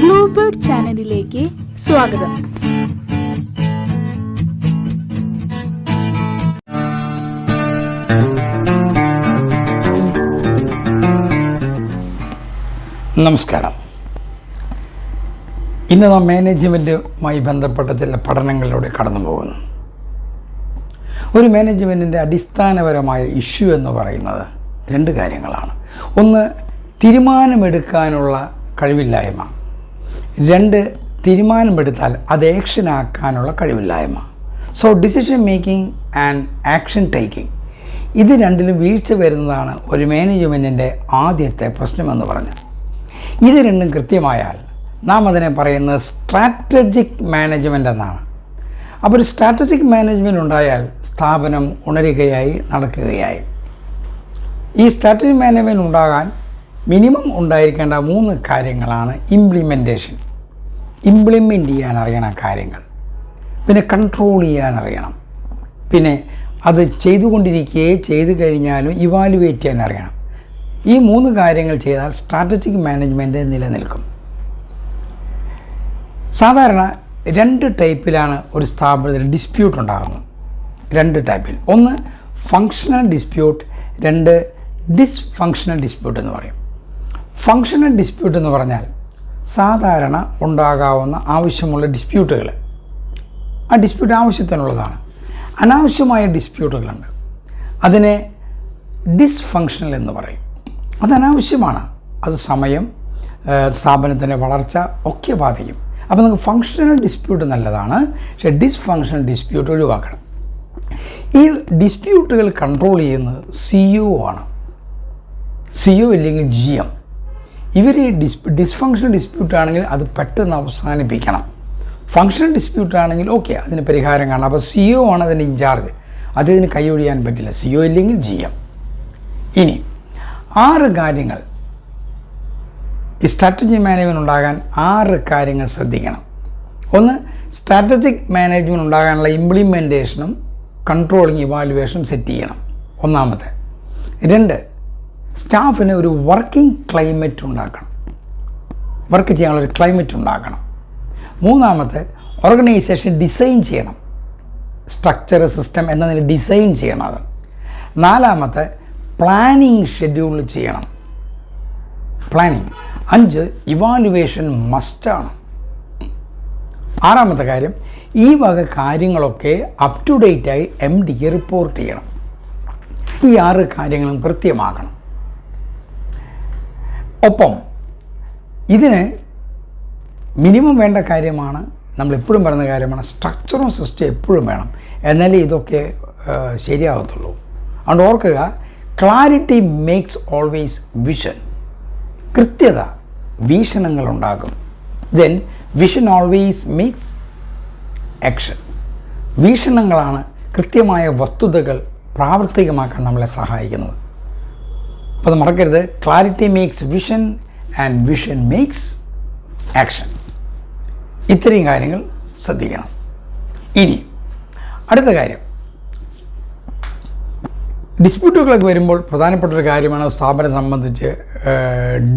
Bluebird ചാനലിലേക്ക് സ്വാഗതം. നമസ്കാരം. ഇന്ന് നാം മാനേജ്മെൻറ്റുമായി ബന്ധപ്പെട്ട ചില പഠനങ്ങളിലൂടെ കടന്നു പോകുന്നു. ഒരു മാനേജ്മെൻറ്റിൻ്റെ അടിസ്ഥാനപരമായ ഇഷ്യൂ എന്ന് പറയുന്നത് രണ്ട് കാര്യങ്ങളാണ്. ഒന്ന്, തീരുമാനമെടുക്കാനുള്ള കഴിവില്ലായ്മ. രണ്ട്, തീരുമാനമെടുത്താൽ അത് ആക്ഷനാക്കാനുള്ള കഴിവില്ലായ്മ. So decision making and action taking, ഇത് രണ്ടിലും വീഴ്ച വരുന്നതാണ് ഒരു മാനേജ്മെൻറ്റിൻ്റെ ആദ്യത്തെ പ്രശ്നമെന്ന് പറഞ്ഞു. ഇത് രണ്ടും കൃത്യമായാൽ നാം അതിനെ പറയുന്നത് സ്ട്രാറ്റജിക് മാനേജ്മെൻ്റ് എന്നാണ്. അപ്പോൾ ഒരു സ്ട്രാറ്റജിക് മാനേജ്മെൻറ്റ് ഉണ്ടായാൽ സ്ഥാപനം ഉണരുകയായി, നടക്കുകയായി. ഈ സ്ട്രാറ്റജിക് മാനേജ്മെൻറ്റ് ഉണ്ടാകാൻ മിനിമം ഉണ്ടായിരിക്കേണ്ട 3 കാര്യങ്ങളാണ്. ഇംപ്ലിമെൻ്റ് ചെയ്യാൻ അറിയണം കാര്യങ്ങൾ, പിന്നെ കൺട്രോൾ ചെയ്യാൻ അറിയണം, പിന്നെ അത് ചെയ്തുകൊണ്ടിരിക്കുകയെ ചെയ്തു കഴിഞ്ഞാലും ഇവാലുവേറ്റ് ചെയ്യാൻ അറിയണം. ഈ 3 കാര്യങ്ങൾ ചെയ്താൽ സ്ട്രാറ്റജിക് മാനേജ്മെൻറ്റ് നിലനിൽക്കും. സാധാരണ 2 ടൈപ്പിലാണ് ഒരു സ്ഥാപനത്തിൽ ഡിസ്പ്യൂട്ട് ഉണ്ടാകുന്നത്. 2 ടൈപ്പിൽ. ഒന്ന് ഫങ്ഷണൽ ഡിസ്പ്യൂട്ട്, 2 ഡിസ്ഫങ്ഷണൽ ഡിസ്പ്യൂട്ട് എന്ന് പറയും. ഫങ്ഷണൽ ഡിസ്പ്യൂട്ട് എന്ന് പറഞ്ഞാൽ സാധാരണ ഉണ്ടാകാവുന്ന ആവശ്യമുള്ള ഡിസ്പ്യൂട്ടുകൾ, ആ ഡിസ്പ്യൂട്ട് ആവശ്യത്തിനുള്ളതാണ്. അനാവശ്യമായ ഡിസ്പ്യൂട്ടുകളുണ്ട്, അതിനെ ഡിസ്ഫങ്ഷണൽ എന്ന് പറയും. അത് അനാവശ്യമാണ്, അത് സമയം, സ്ഥാപനത്തിൻ്റെ വളർച്ച ഒക്കെ ബാധിക്കും. അപ്പോൾ നമുക്ക് ഫങ്ഷണൽ ഡിസ്പ്യൂട്ട് നല്ലതാണ്, പക്ഷേ ഡിസ്ഫങ്ഷണൽ ഡിസ്പ്യൂട്ട് ഒഴിവാക്കണം. ഈ ഡിസ്പ്യൂട്ടുകൾ കൺട്രോൾ ചെയ്യുന്നത് CEO ആണ്. CEO ഇല്ലെങ്കിൽ GM. ഇവർ ഡിസ്ഫങ്ഷണൽ ഡിസ്പ്യൂട്ട് ആണെങ്കിൽ അത് പെട്ടെന്ന് അവസാനിപ്പിക്കണം. ഫങ്ഷണൽ ഡിസ്പ്യൂട്ട് ആണെങ്കിൽ ഓക്കെ, അതിന് പരിഹാരം കാണണം. അപ്പോൾ CEO ആണ് അതിൻ്റെ ഇൻചാർജ്, അതിന് കൈയൊഴിയാൻ പറ്റില്ല, CEO ഇല്ലെങ്കിൽ GM. ഇനി 6 കാര്യങ്ങൾ, ഈ സ്ട്രാറ്റജിക് മാനേജ്മെൻറ്റ് ഉണ്ടാകാൻ 6 കാര്യങ്ങൾ ശ്രദ്ധിക്കണം. ഒന്ന്, സ്ട്രാറ്റജിക് മാനേജ്മെൻറ്റ് ഉണ്ടാകാനുള്ള ഇംപ്ലിമെൻറ്റേഷനും കൺട്രോളിങ് ഇവാലുവേഷനും സെറ്റ് ചെയ്യണം, ഒന്നാമത്തെ. 2, സ്റ്റാഫിന് ഒരു വർക്കിംഗ് ക്ലൈമറ്റ് ഉണ്ടാക്കണം, വർക്ക് ചെയ്യാനുള്ളൊരു ക്ലൈമറ്റ് ഉണ്ടാക്കണം. 3, ഓർഗനൈസേഷൻ ഡിസൈൻ ചെയ്യണം, സ്ട്രക്ചർ, സിസ്റ്റം എന്നതിൽ ഡിസൈൻ ചെയ്യണം അത്. 4, പ്ലാനിങ് ഷെഡ്യൂൾ ചെയ്യണം, പ്ലാനിങ്. 5, ഇവാലുവേഷൻ മസ്റ്റാണ്. 6 കാര്യം, ഈ വക കാര്യങ്ങളൊക്കെ അപ് ടു ഡേറ്റായി MDക്ക് റിപ്പോർട്ട് ചെയ്യണം. ഈ 6 കാര്യങ്ങളും കൃത്യമാക്കണം. ഒപ്പം ഇതിന് മിനിമം വേണ്ട കാര്യമാണ്, നമ്മളെപ്പോഴും പറയുന്ന കാര്യമാണ്, സ്ട്രക്ചറും സിസ്റ്റം എപ്പോഴും വേണം, എന്നാലേ ഇതൊക്കെ ശരിയാകത്തുള്ളൂ. അതുകൊണ്ട് ഓർക്കുക, ക്ലാരിറ്റി മേക്സ് ഓൾവേസ് വിഷൻ. കൃത്യത വീക്ഷണങ്ങളുണ്ടാകും. Then vision always makes action. വീക്ഷണങ്ങളാണ് കൃത്യമായ വസ്തുതകൾ പ്രാവർത്തികമാക്കാൻ നമ്മളെ സഹായിക്കുന്നത്. അപ്പോൾ അത് മറക്കരുത്, clarity makes vision and vision makes action. ഇത്രയും കാര്യങ്ങൾ ശ്രദ്ധിക്കണം. ഇനി അടുത്ത കാര്യം, ഡിസ്പ്യൂട്ടുകളൊക്കെ വരുമ്പോൾ പ്രധാനപ്പെട്ടൊരു കാര്യമാണ് സ്ഥാപനം സംബന്ധിച്ച്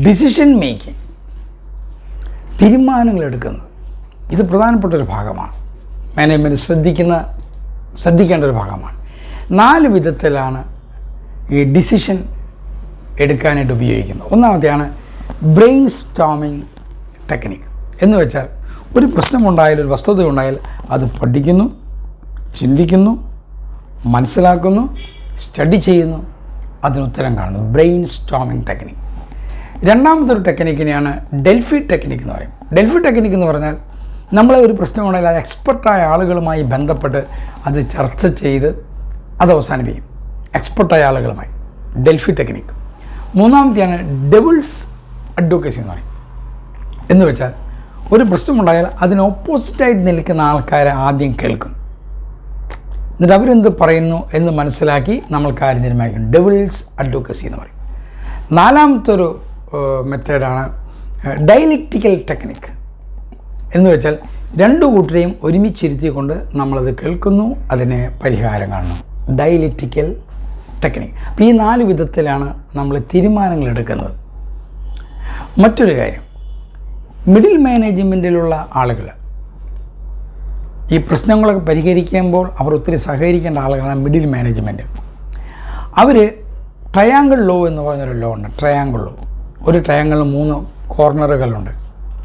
ഡിസിഷൻ മേക്കിംഗ്, തീരുമാനങ്ങൾ എടുക്കുന്നത്. ഇത് പ്രധാനപ്പെട്ടൊരു ഭാഗമാണ്, മാനേജ്മെൻറ്റ് ശ്രദ്ധിക്കേണ്ട ഒരു ഭാഗമാണ്. 4 വിധത്തിലാണ് ഈ ഡിസിഷൻ എടുക്കാനായിട്ട് ഉപയോഗിക്കുന്നത്. ഒന്നാമത്തെയാണ് ബ്രെയിൻ സ്റ്റോമിങ് ടെക്നിക്ക്. എന്ന് വെച്ചാൽ ഒരു പ്രശ്നമുണ്ടായാൽ, ഒരു വസ്തുത ഉണ്ടായാൽ അത് പഠിക്കുന്നു, ചിന്തിക്കുന്നു, മനസ്സിലാക്കുന്നു, സ്റ്റഡി ചെയ്യുന്നു, അതിനുത്തരം കാണുന്നു. Brain storming technique. രണ്ടാമത്തെ ഒരു ടെക്നിക്കിനെയാണ് ഡെൽഫി ടെക്നിക്ക് എന്ന് പറയും. ഡെൽഫി ടെക്നിക്ക് എന്ന് പറഞ്ഞാൽ നമ്മളെ ഒരു പ്രശ്നമുണ്ടെങ്കിൽ അത് എക്സ്പെർട്ടായ ആളുകളുമായി ബന്ധപ്പെട്ട് അത് ചർച്ച ചെയ്ത് അത് അവസാനിപ്പിക്കും, എക്സ്പെർട്ടായ ആളുകളുമായി. Delphi technique. 3ാമത്തെയാണ് ഡെവിൾസ് അഡ്വക്കസി എന്ന് പറയും. എന്ന് വെച്ചാൽ ഒരു പ്രശ്നമുണ്ടായാൽ അതിന് ഓപ്പോസിറ്റായിട്ട് നിൽക്കുന്ന ആൾക്കാരെ ആദ്യം കേൾക്കും, എന്നിട്ട് അവരെന്ത് പറയുന്നു എന്ന് മനസ്സിലാക്കി നമ്മൾ കാര്യം തീരുമാനിക്കും. ഡെവിൾസ് അഡ്വക്കസി എന്ന് പറയും. 4ാമത്തെ ഒരു മെത്തേഡാണ് ഡയലക്റ്റിക്കൽ ടെക്നിക്ക്. എന്ന് വെച്ചാൽ 2 കൂട്ടരെയും ഒരുമിച്ചിരുത്തിക്കൊണ്ട് നമ്മളത് കേൾക്കുന്നു, അതിന് പരിഹാരം കാണുന്നു. Dialectical technique. അപ്പോൾ ഈ 4 വിധത്തിലാണ് നമ്മൾ തീരുമാനങ്ങൾ എടുക്കുന്നത്. മറ്റൊരു കാര്യം, മിഡിൽ മാനേജ്മെൻറ്റിലുള്ള ആളുകൾ ഈ പ്രശ്നങ്ങളൊക്കെ പരിഹരിക്കുമ്പോൾ അവർ ഒത്തിരി സഹകരിക്കേണ്ട ആളുകളാണ് മിഡിൽ മാനേജ്മെൻറ്റ്. അവർ ട്രയാങ്കിൾ ലോ എന്ന് പറഞ്ഞൊരു ലോ ഉണ്ട്. ട്രയാങ്കിൾ ലോ, ഒരു ട്രയാങ്കിളിൽ 3 കോർണറുകളുണ്ട്.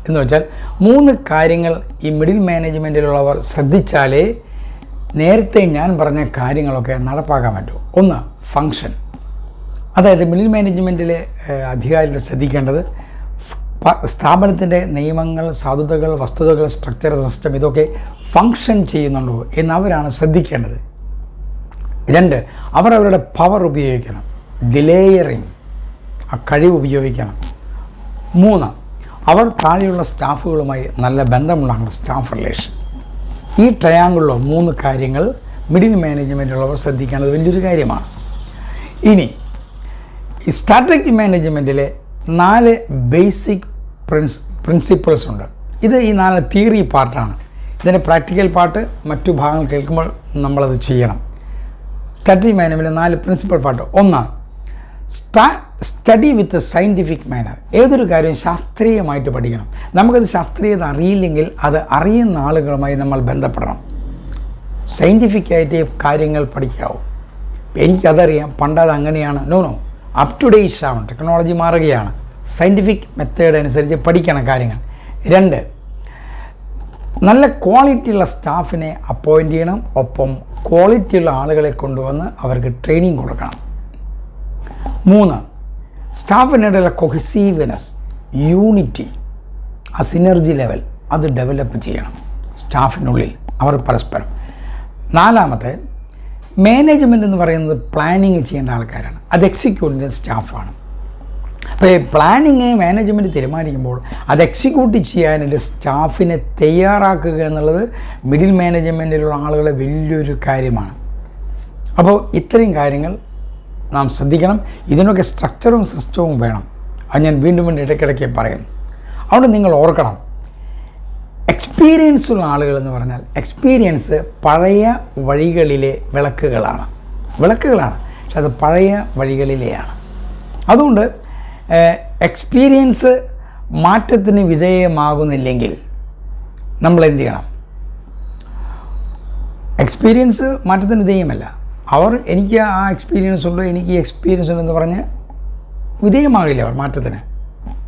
എന്ന് വെച്ചാൽ 3 കാര്യങ്ങൾ ഈ മിഡിൽ മാനേജ്മെൻറ്റിലുള്ളവർ ശ്രദ്ധിച്ചാലേ നേരത്തെ ഞാൻ പറഞ്ഞ കാര്യങ്ങളൊക്കെ നടപ്പാക്കാൻ പറ്റും. ഒന്ന്, ഫങ്ഷൻ. അതായത് മിഡിൽ മാനേജ്മെൻറ്റിലെ അധികാരികൾ ശ്രദ്ധിക്കേണ്ടത് സ്ഥാപനത്തിൻ്റെ നിയമങ്ങൾ, സാധുതകൾ, വസ്തുതകൾ, സ്ട്രക്ചർ, സിസ്റ്റം ഇതൊക്കെ ഫങ്ഷൻ ചെയ്യുന്നുണ്ടോ എന്നവരാണ് ശ്രദ്ധിക്കേണ്ടത്. 2, അവർ അവരുടെ പവർ ഉപയോഗിക്കണം, ഡിലേയറിങ്, ആ കഴിവ് ഉപയോഗിക്കണം. 3, അവർ താഴെയുള്ള സ്റ്റാഫുകളുമായി നല്ല ബന്ധമുണ്ടാകണം, സ്റ്റാഫ് റിലേഷൻ. ഈ ട്രയാങ്കിളിലോ 3 കാര്യങ്ങൾ മിഡിൽ മാനേജ്മെൻറ്റിലുള്ളവർ ശ്രദ്ധിക്കേണ്ടത് വലിയൊരു കാര്യമാണ്. ഇനി ഈ സ്ട്രാറ്റജിക് മാനേജ്മെൻറ്റിലെ 4 ബേസിക് പ്രിൻസിപ്പിൾസ് ഉണ്ട്. ഇത് ഈ 4 തിയറി പാർട്ടാണ്. ഇതിൻ്റെ പ്രാക്ടിക്കൽ പാർട്ട് മറ്റു ഭാഗങ്ങൾ കേൾക്കുമ്പോൾ നമ്മളത് ചെയ്യണം. സ്ട്രാറ്റജിക് മാനേജ്മെൻറ്റിലെ 4 principle part. 1, study with scientific manner. ഏതൊരു കാര്യവും ശാസ്ത്രീയമായിട്ട് പഠിക്കണം. നമുക്കത് ശാസ്ത്രീയത അറിയില്ലെങ്കിൽ അത് അറിയുന്ന ആളുകളുമായി നമ്മൾ ബന്ധപ്പെടണം. സയൻറ്റിഫിക്കായിട്ട് കാര്യങ്ങൾ പഠിക്കാവൂ. എനിക്കതറിയാം, പണ്ടത് അങ്ങനെയാണ്. നോ, അപ് ടു ഡേറ്റ് ആവണം. ടെക്നോളജി മാറുകയാണ്. സയൻറ്റിഫിക് മെത്തേഡ് അനുസരിച്ച് പഠിക്കണം കാര്യങ്ങൾ. 2, നല്ല ക്വാളിറ്റിയുള്ള സ്റ്റാഫിനെ അപ്പോയിൻ്റ് ചെയ്യണം. ഒപ്പം ക്വാളിറ്റിയുള്ള ആളുകളെ കൊണ്ടുവന്ന് അവർക്ക് ട്രെയിനിങ് കൊടുക്കണം. 3, സ്റ്റാഫിനിടയിലുള്ള കൊഹസീവ്നെസ്, യൂണിറ്റി, ആ സിനർജി ലെവൽ അത് ഡെവലപ്പ് ചെയ്യണം സ്റ്റാഫിനുള്ളിൽ, അവർ പരസ്പരം. 4, മാനേജ്മെൻറ്റ് എന്ന് പറയുന്നത് പ്ലാനിങ് ചെയ്യേണ്ട ആൾക്കാരാണ്. അത് എക്സിക്യൂട്ടീവ് സ്റ്റാഫാണ്. അപ്പോൾ ഈ പ്ലാനിങ് മാനേജ്മെൻറ്റ് തീരുമാനിക്കുമ്പോൾ അത് എക്സിക്യൂട്ട് ചെയ്യാനായിട്ട് സ്റ്റാഫിനെ തയ്യാറാക്കുക എന്നുള്ളത് മിഡിൽ മാനേജ്മെൻറ്റിലുള്ള ആളുകളെ വലിയൊരു കാര്യമാണ്. അപ്പോൾ ഇത്രയും കാര്യങ്ങൾ നാം ശ്രദ്ധിക്കണം. ഇതിനൊക്കെ സ്ട്രക്ചറും സിസ്റ്റവും വേണം. അത് ഞാൻ വീണ്ടും ഇടയ്ക്കിടയ്ക്ക് പറയുന്നു. അതുകൊണ്ട് നിങ്ങൾ ഓർക്കണം, എക്സ്പീരിയൻസുള്ള ആളുകളെന്ന് പറഞ്ഞാൽ എക്സ്പീരിയൻസ് പഴയ വഴികളിലെ വിളക്കുകളാണ്. പക്ഷെ അത് പഴയ വഴികളിലെയാണ്. അതുകൊണ്ട് എക്സ്പീരിയൻസ് മാറ്റത്തിന് വിധേയമാകുന്നില്ലെങ്കിൽ നമ്മൾ എന്ത് ചെയ്യണം? എക്സ്പീരിയൻസ് മാറ്റത്തിന് വിധേയമല്ല. എനിക്ക് ആ എക്സ്പീരിയൻസ് ഉണ്ട്, എനിക്ക് ഈ എക്സ്പീരിയൻസ് ഉണ്ടെന്ന് പറഞ്ഞ് വിധേയമാകില്ല അവർ മാറ്റത്തിന്.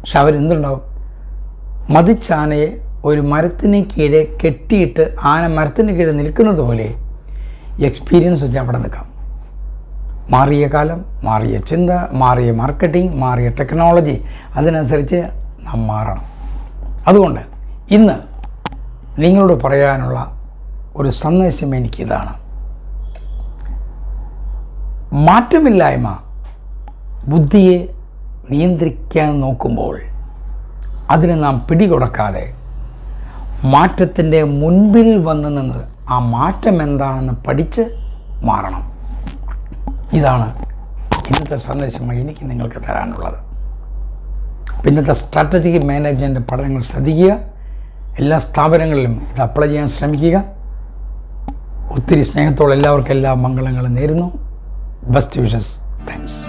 പക്ഷെ അവരെന്തുണ്ടാവും? മതിച്ചാനയെ ഒരു മരത്തിന് കീഴെ കെട്ടിയിട്ട് ആന മരത്തിന് കീഴെ നിൽക്കുന്നത് പോലെ എക്സ്പീരിയൻസ് വെച്ച് അവിടെ നിൽക്കാം. മാറിയ കാലം, മാറിയ ചിന്ത, മാറിയ മാർക്കറ്റിംഗ്, മാറിയ ടെക്നോളജി, അതിനനുസരിച്ച് നാം മാറണം. അതുകൊണ്ട് ഇന്ന് നിങ്ങളോട് പറയാനുള്ള ഒരു സന്ദേശം എനിക്കിതാണ്. മാറ്റമില്ലായ്മ ബുദ്ധിയെ നിയന്ത്രിക്കാൻ നോക്കുമ്പോൾ അതിന് നാം പിടികൊടുക്കാതെ മാറ്റത്തിൻ്റെ മുൻപിൽ വന്ന് നിന്ന് ആ മാറ്റം എന്താണെന്ന് പഠിച്ച് മാറണം. ഇതാണ് ഇന്നത്തെ സന്ദേശമായി എനിക്ക് നിങ്ങൾക്ക് തരാനുള്ളത്. ഇന്നത്തെ സ്ട്രാറ്റജിക് മാനേജ്മെൻറ്റ് പഠനങ്ങൾ ശ്രദ്ധിക്കുക. എല്ലാ സ്ഥാപനങ്ങളിലും ഇത് അപ്ലൈ ചെയ്യാൻ ശ്രമിക്കുക. ഒത്തിരി സ്നേഹത്തോടെ എല്ലാവർക്കും എല്ലാ മംഗളങ്ങളും നേരുന്നു. Best wishes. താങ്ക്സ്.